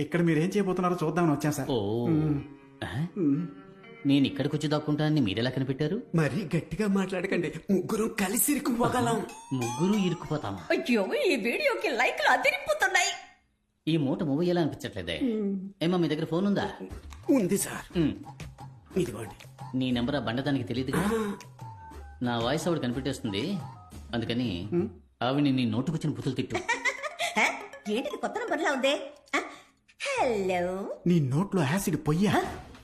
ఇక్కడ మీరేం చేయబోతున్నారో చూద్దామని వచ్చాం సార్. ఓ నేను ఇక్కడికి వచ్చి దాక్కుంటానని మీరెలా కనిపెట్టారు? మరి గట్టిగా మాట్లాడకండి, ముగ్గురు కలిసి ఇరుక్కుపోగలం. ముగ్గురు ఇరుక్కుపోతామా? అయ్యో ఈ వీడియోకి లైక్లు అదిరిపోతున్నాయి. ఈ మూట మూవ్ ఎలా అనిపించట్లేదే. ఏమా మీ దగ్గర ఫోన్ ఉందా? ఉంది సార్, ఇదిగోండి. నీ నెంబర్ ఆ బండదానికి తెలియదుగా. నా వాయిస్ ఆవిడ కనిపెట్టేస్తుంది, అందుకని ఆవిడ నీ నోటుకొచ్చిన బుతులు తిట్టు. ఏంటిది కొత్త నంబర్లా ఉంది? హలో, నీ నోట్లో యాసిడ్ పొయ్యా.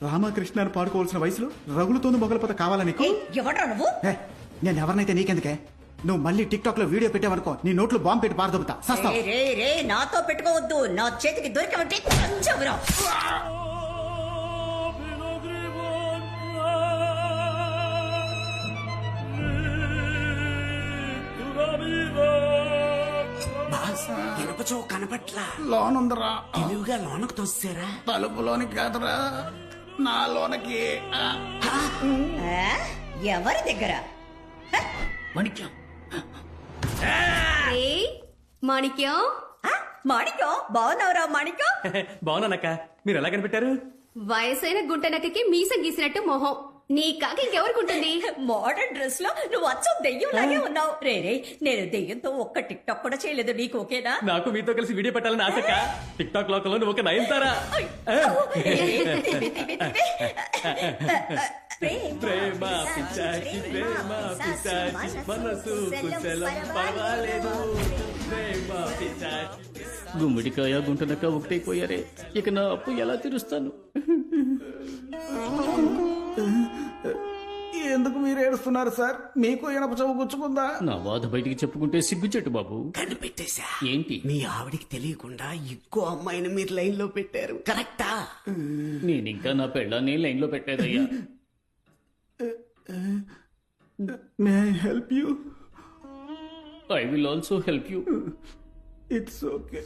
రామకృష్ణ అని పాడుకోవాల్సిన వయసులో రగులుతోంది మొగలపోత కావాలా నీకు? ఎవడ్రా నువ్వు? నేను ఎవరినైతే నీకెందుకే? నువ్వు మళ్ళీ టిక్ టాక్ లో వీడియో పెట్టావనుకో, నీ నోట్లో బాంబు పెట్టి పారదొబ్బుతా. సస్తా. రే నాతో పెట్టుకోవద్దు, నా చేతికి దొరికమంటే పంచవురా. ఇనపచో కనపట్లా. లోనుందరా, తెలివిగా లోనకు తోసారా? తలుపులోనికి కాదురా, నా లోనకి. ఎవరి దగ్గర? మాణిక్యం, మాణిక్యం, మాణిక్యం, బాగున్నావురా మాణిక్యం? బాగున్నానక్క, మీరు ఎలా కనిపెట్టారు? వయసైన గుంటనక్కకి మీసం గీసినట్టు మొహం. నీ కాక ఇంకెవరికుంటుంది? మోడర్న్ డ్రెస్ లో నువ్వు అచ్చం దెయ్యం లాగే ఉన్నావు. రే నేను దెయ్యంతో ఒక్క టిక్ టాక్ కూడా చేయలేదు, నీకు ఓకేనా? నాకు మీతో కలిసి వీడియో పెట్టాలని ఆశక్క. టిక్ టాక్ లోకంలో నువ్వు ఒక నయనతారా. ప్రేమ పిచ్చాచి, ప్రేమ పిచ్చాచి, మనసు కుశలం పర్వాలేదు. ప్రేమ పిచ్చాచి. గుమ్మిడికాయ గుంటనక్క ఒకటైపోయారే, ఇక నా అప్పు ఎలా తీరుస్తాను? ఎందుకు మీరు ఏడుస్తున్నారు సార్? మీకు ఇనప చౌ గుచ్చుకుందా? నా బాధ బయటికి చెప్పుకుంటే సిగ్గుచెట్టు బాబు. కనిపెట్టేశా. ఏంటి? మీ ఆవిడికి తెలియకుండా ఇంకో అమ్మాయిని మీరు లైన్ లో పెట్టారు. కరెక్టా? నేనింకా నా పెళ్ళాన్ని లైన్ లో పెట్టేదయ్యా. May I help you? I will also help you. It's okay.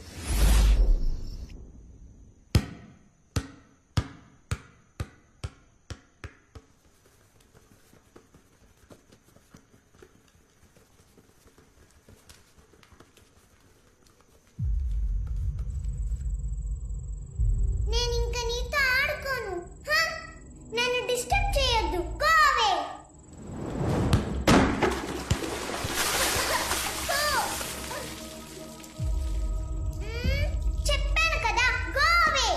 నేను ఇంకా నీతో ఆడుకోను. నన్ను డిస్టర్బ్ చేయొద్దు. Go away. చెప్పాను కదా, గో అవే.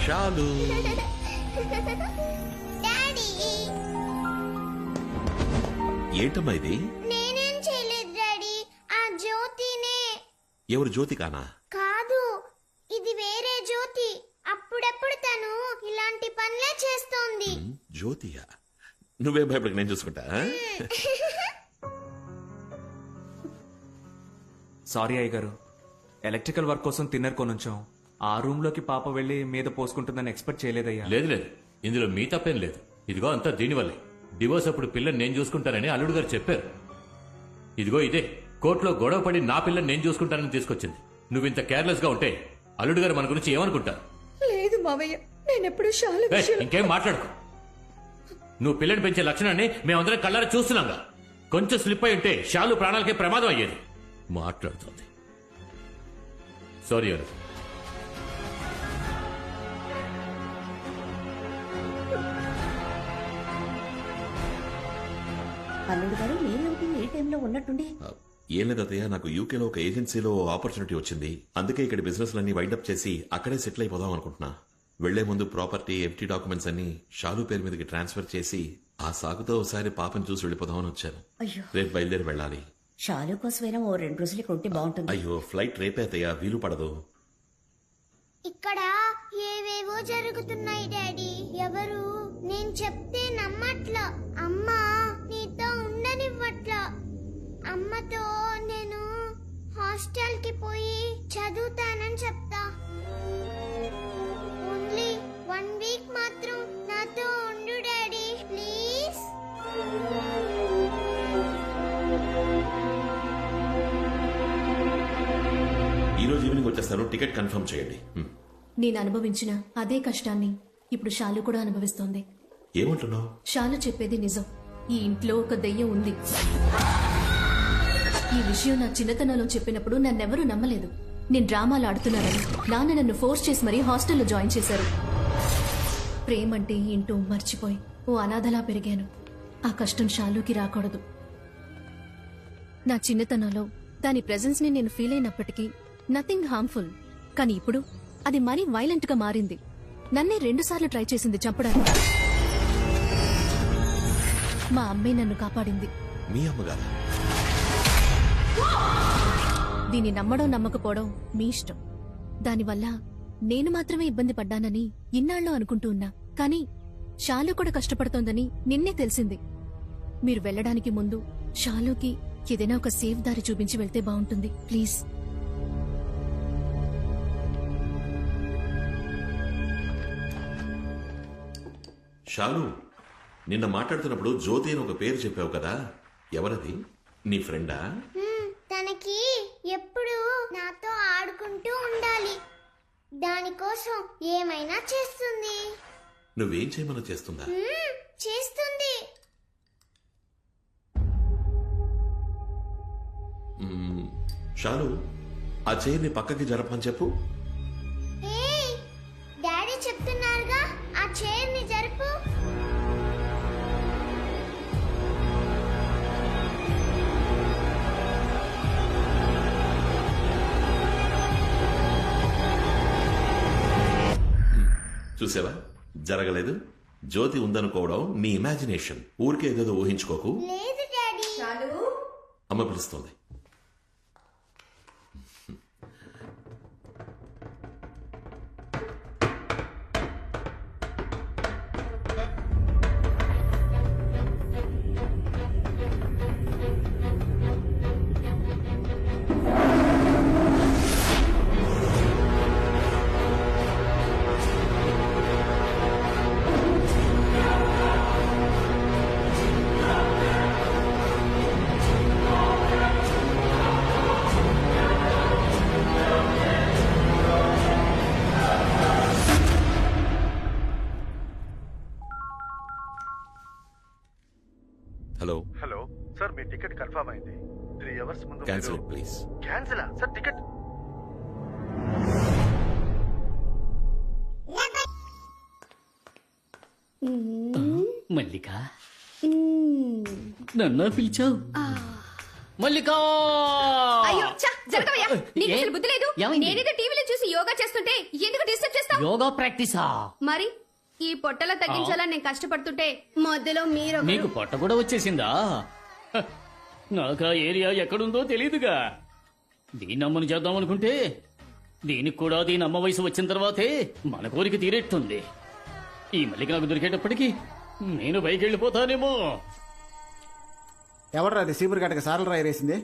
చాలు. డాడీ, ఏంటమ్మా ఇది? నేనేం చేయలేదు డాడీ. ఆ జ్యోతినే. ఎవరు జ్యోతి కానా? కాదు, ఇది వేరే జ్యోతి. అప్పుడప్పుడు తను ఇలాంటి పనులే చేస్తోంది. జ్యోతియా? నువ్వే భయపడక, నేను చూసుకుంటా. సారీ అయ్య గారు, ఎలక్ట్రికల్ వర్క్ కోసం తిన్నర్ కొనుంచాం. ఆ రూమ్ లోకి పాప వెళ్లి మీద పోసుకుంటుందని ఎక్స్పెక్ట్ చేయలేదయ్యా. లేదు లేదు, ఇందులో మీ తప్పేం లేదు. ఇదిగో అంతా దీనివల్లే. డివోర్స్ అప్పుడు పిల్లని నేను చూసుకుంటానని అల్లుడు గారు చెప్పారు. ఇదిగో ఇదే కోర్టులో గొడవ పడి నా పిల్లని నేను చూసుకుంటానని తీసుకొచ్చింది. నువ్వు ఇంత కేర్లెస్ గా ఉంటే అల్లుడు గారు మన గురించి ఏమనుకుంటారు? లేదు మావయ్య, నేనెప్పుడు ఇంకేం మాట్లాడుకో. నువ్వు పిల్లని పెంచే లక్షణాన్ని మేమందరం కళ్ళారా చూస్తున్నాగా. కొంచెం స్లిప్ అయి ఉంటే షాలు ప్రాణాలకే ప్రమాదం అయ్యేది. మాట్లాడుతుంది. సారీ అల్లుడు. అల్లుడు గారు మీరేమిటి ఏ టైంలో ఉన్నట్టుండి? ఏం లేదు అత్తయ్య, నాకు యూకేలో ఒక ఏజెన్సీలో ఆపర్చునిటీ వచ్చింది. అందుకే ఇక్కడ బిజినెస్ లన్నీ వైండప్ చేసి అక్కడే సెటిల్ అయిపోదాం అనుకుంటున్నా. వెళ్లే ముందు ప్రాపర్టీ, ఎంటీ డాక్యుమెంట్స్ అన్ని షాలు పేరు మీదకి ట్రాన్స్ఫర్ చేసి ఆ సాగుతో ఒకసారి పాపని చూసి వెళ్ళిపోదామని వచ్చాను. రేపు బయలుదేరి వెళ్ళాలి. షాలు కోసమైనా ఓ 2 రోజులు ఇక్కడ ఉంటే బాగుంటుంది. అయ్యో, ఫ్లైట్ రేపే అత్తయ్య, వీలు పడదు. ఇక్కడ ఏవేవో జరుగుతున్నాయి డాడీ. ఎవరు నేను చెప్తే నమ్మట్లా. అమ్మా నీతో ఉండనివ్వట్లా. అమ్మతో నేను హాస్టల్ కి పోయి చదువుతానని చెప్తా. చేస్తాను, టికెట్ కన్ఫర్మ్ చేయండి. నేను అనుభవించిన అదే కష్టాన్ని ఇప్పుడు షాలు కూడా అనుభవిస్తోంది. ఏమంటున్నావు? షాలు చెప్పేది నిజం. ఈ ఇంట్లో ఒక దెయ్యం ఉంది. ఈ విషయం నా చిన్నతనంలో చెప్పినప్పుడు నన్నెవరూ నమ్మలేదు. నేను డ్రామాలు ఆడుతున్నానని నాన్న నన్ను ఫోర్స్ చేసి మరీ హాస్టల్లో జాయిన్ చేశారు. ప్రేమంటే ఏంటో మర్చిపోయి ఓ అనాథలా పెరిగాను. ఆ కష్టం షాలుకి రాకూడదు. నా చిన్నతనంలో దాని ప్రెజెన్స్ ని నేను ఫీల్ అయినప్పటికీ నథింగ్ హార్మ్ఫుల్. కానీ ఇప్పుడు అది మరీ వైలెంట్ గా మారింది. నన్నే 2 సార్లు ట్రై చేసింది చంపడానికి. మా అమ్మే నన్ను కాపాడింది. మీ అమ్మగారా? దీన్ని నమ్మడం నమ్మకపోవడం మీ ఇష్టం. దానివల్ల నేను మాత్రమే ఇబ్బంది పడ్డానని ఇన్నాళ్ళు అనుకుంటూ ఉన్నా. కానీ షాలు కూడా కష్టపడుతోందని నిన్నే తెలిసింది. మీరు వెళ్ళడానికి ముందు షాలుకి ఏదైనా ఒక సేఫ్ దారి చూపించి వెళ్తే బాగుంటుంది ప్లీజ్. షాలు, నిన్న మాట్లాడుతున్నప్పుడు జ్యోతి అని ఒక పేరు చెప్పావు కదా, ఎవరది? నీ ఫ్రెండా? తనకి ఎప్పుడు నాతో ఆడుకుంటూ ఉండాలి. దానికోసం ఏమైనా చేస్తుంది. నువ్వేం చేయమని చేస్తుందా? చేస్తుంది. షాలు, ఆ చైర్ని పక్కకి జరపని చెప్పు. ఏయ్, డాడీ చెప్తున్నారుగా ఆ చైర్ని జరుపు. చూసావా, జరగలేదు. జ్యోతి ఉందనుకోవడం నీ ఇమాజినేషన్. ఊరికే ఏదేదో ఊహించుకోకు. లేదు డాడీ. అమ్మ పిలుస్తోంది. హలో హలో సార్, మీ టికెట్ కన్ఫర్మ్ అయింది. 3 అవర్స్ ముందు cancel please. Cancel sir? Ticket Mallika, నన్ను పిలిచావు? మల్లిక! అయ్యో ఛ, జరగవయ్యా. నీకు ఏ? అసలు బుద్ధి లేదు. ఏమైంది? నేనేదో టీవీలో చూసి యోగా చేస్తుంటే ఎందుకు డిస్టర్బ్ చేస్తావు? యోగా ప్రాక్టీసా? మరి ఈ పొట్టల తగ్గించాలని నేను కష్టపడుతుంటే మధ్యలో మీరు నీకు పొట్ట కూడా వచ్చేసిందా? హ, నాకు ఆ ఏరియా ఎక్కడుందో తెలీదుగా. దీన్ని అమ్మని చేద్దాం అనుకుంటే దీనికి కూడా దీని అమ్మ వయసు వచ్చిన తర్వాతే మన కోరిక తీరేట్టుంది. ఈ మల్లిక నాకు దొరికేటప్పటికి నేను పైకి వెళ్ళిపోతానేమో. ఎవడరా అది సీపురు గట్టక సార్లు రాయి వేసింది?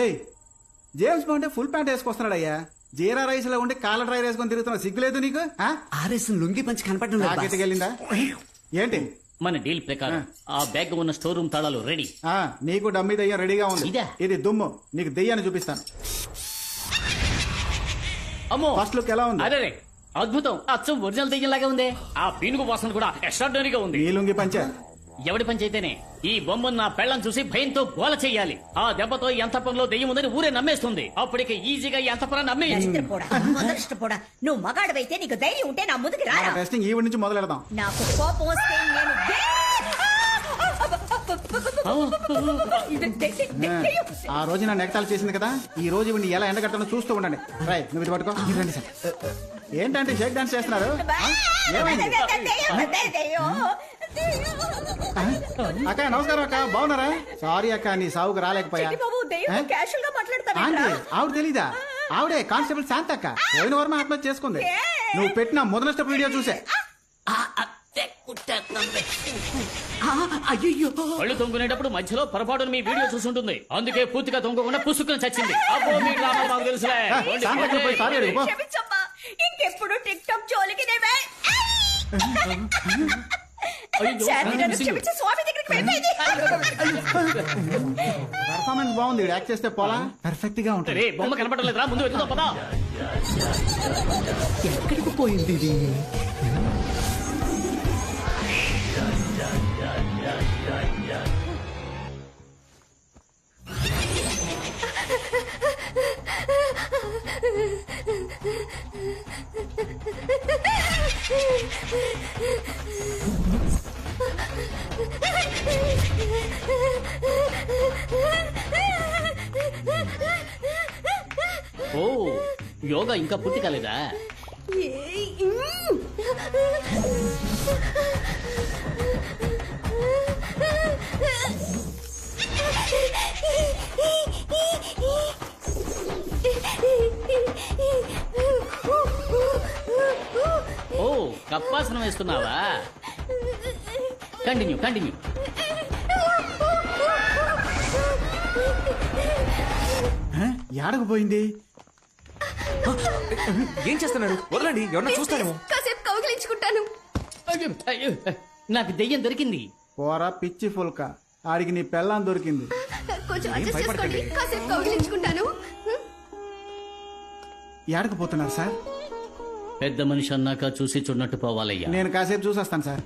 ఏయ్, జేమ్స్ బాండ్ ఫుల్ ప్యాంట్ వేసుకొస్తున్నాడయ్యా. జీరా రైస్ లో ఉండి కాలర్ డ్రై వేసుకొని తిరుగుతున్నా. సిగ్గులేదు నీకు? ఆర్ఎస్ లుంగి పంచి కనపడడం లేదు రాకెట్కి బాస్. వెళ్ళిందా ఏంటి? మన డీల్ ప్రకారం ఆ బ్యాగ్ ఉన్న స్టోర్ రూమ్ తాళాలు రెడీ. నీకు డమ్మీ దయ్యం రెడీగా ఉంది. ఇదా? ఇది దుమ్ము. నీకు దెయ్యాన్ని చూపిస్తాను. అమ్మో, ఫస్ట్ లుక్ ఎలా ఉంది? అరే అద్భుతం, అచ్చం ఒరిజినల్ దెయ్యంలాగా ఉంది. ఆ పీనుగు వాసన కూడా ఎక్స్ట్రాడినరీగా ఉంది. ఈ లుంగి పంచ ఎవడి పని చేతేనే ఈ బొమ్మను నా పెళ్ళం చూసి భయంతో గోల చెయ్యాలి. ఆ దెబ్బతో ఈ అంతఃపురంలో దెయ్యం ఉందని ఊరే నమ్మేస్తుంది. అప్పటికి ఈజీగా ఈ అంతఃపురాన్ని నమ్మేయచ్చు. మొదటిపోడా, నువ్వు మగాడవైతే నీకు ధైర్యం ఉంటే నా ముందుకు రారా. టెస్టింగ్ ఈ నుంచి మొదలు పెడదాం. నాకు కోపం వస్తే నేను ఆ రోజు నా నెగతాలు చేసింది కదా, ఈ రోజు ఇవన్నీ ఎలా ఎండగట్టనో చూస్తూ ఉండండి. రాయ్, నువ్వు ఇది పట్టుకో. ఇది రండి సార్. ఏంటంటే షేక్ డాన్స్ చేస్తున్నారు? ఏమైంది? అక్క నమస్కారం అక్క, బాగున్నారా? సారీ అక్క, నీ సావుకు రాలేకపోయా. క్యాషువల్ గా మాట్లాడతాను. ఆంటీ, ఆవిడ తెలీదా? ఆవిడే కానిస్టేబుల్ శాంత అక్క. పోయిన వారం ఆత్మహత్య చేసుకుంది. నువ్వు పెట్టిన మొదల స్టెప్ వీడియో చూసే. అయ్యో, కళ్ళు తొంగునేటప్పుడు మధ్యలో పొరపాటును మీ వీడియో చూసుంటుంది. అందుకే పూర్తిగా తొంగకుండా పుసుకుని చచ్చింది. అబ్బో, మీ డ్రామాలు మాకు తెలుసులే. శాంతక్క పోయి సారీ అడుగు, పో. క్షమించమ్మా, ఇంకెప్పుడు టిక్ టాక్ జోలికి అయ్యో, క్షమించి స్వామి దగ్గరికి పర్ఫార్మెన్స్ బాగుంది, యాక్ట్ చేస్తే పోలా పర్ఫెక్ట్ గా ఉంటుంది. రే బొమ్మ కనపడలేదురా, ముందు వెతుకుదాం పదా. ఎక్కడికి పోయింది ఇది? ఓ యోగా ఇంకా పూర్తి కాలేదా? ఓ కప్పాసనం వేస్తున్నావా? Continue continue. ఏడకు పోయింది? ఏం చేస్తున్నారు? వదలండి, ఎవరన్నా చూస్తారేమో. కాసేపు కౌగిలించుకుంటాను. అయ్యో, నాకు దెయ్యం దొరికింది. పోరా పిచ్చి ఫుల్క, ఆడికి నీ పెళ్ళాం దొరికింది. కొంచెం అడ్జస్ట్ చేసుకోండి, కాసేపు కౌగిలించుకుంటాను. ఏడకు పోతున్నారు సార్? పెద్ద మనిషి అన్నాక చూసి చూడనట్టు పోవాలయ్యా. నేను కాసేపు చూసొస్తాను సార్.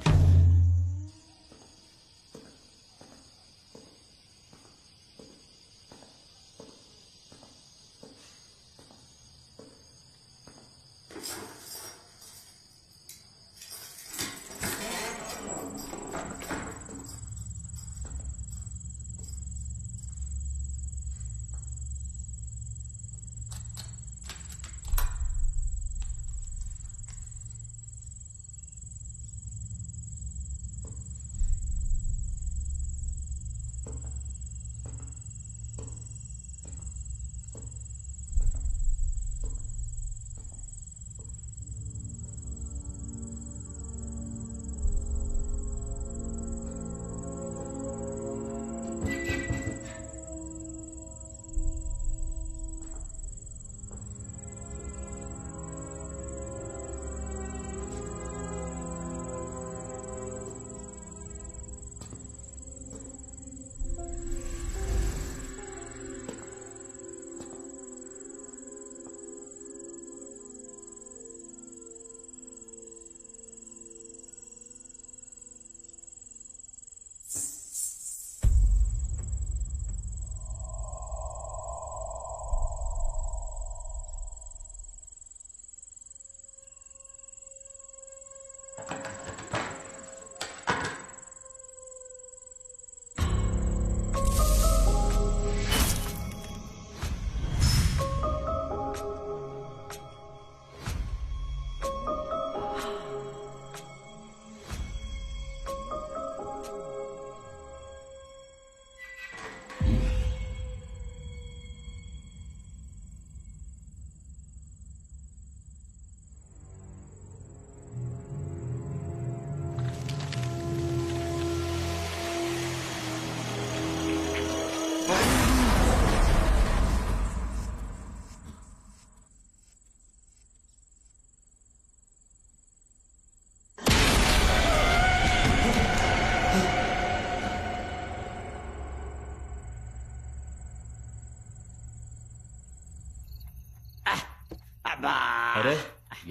అరే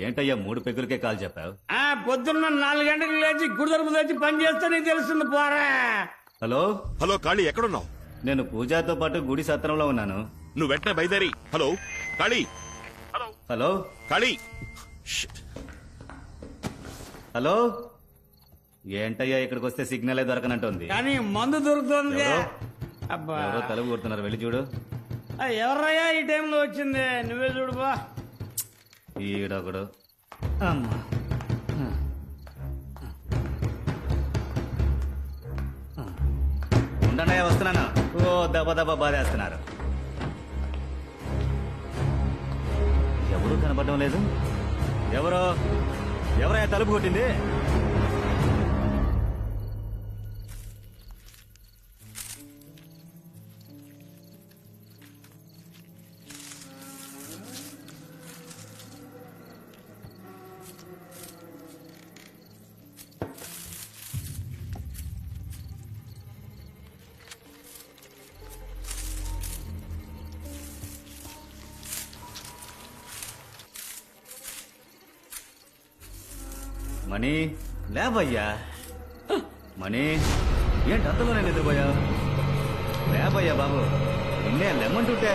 ఏంటయ్యా 3 పెగ్గులకే కాల్ చెప్పావు? పొద్దున్న 4 గంటలకు లేచి గుడి తరపు తెచ్చి పని చేస్తే నీకు తెలుస్తుంది పోరా. హలో హలో కాళీ, ఎక్కడున్నావు? నేను పూజాతో పాటు గుడి సత్రంలో ఉన్నాను. నువ్వు వెంటనే బయలుదేరి. హలో కాళీ. హలో కాళీ. హలో ఏంటయ్యా ఇక్కడికి వస్తే సిగ్నలే దొరకనంటుంది. కానీ మందు దొరుకుతుంది. ఎవరో తలుపు కొడుతున్నారు, వెళ్ళి చూడు. ఎవర్రయ్యా ఈ టైంలో వచ్చింది? నువ్వే చూడు బా. ఈడొకడు. ఉండనయ్యా, వస్తున్నాను. ఓ దెబ్బ దెబ్బ బాధేస్తున్నారు. ఎవరు కనపడడం లేదు. ఎవరయ్యా తలుపు కొట్టింది? మణి లేవయ్యా. మణి ఏంటి అంతలోనే నిద్రపోయా? లేవయ్యా బాబు, నిన్నే లెమ్మంటుంటే.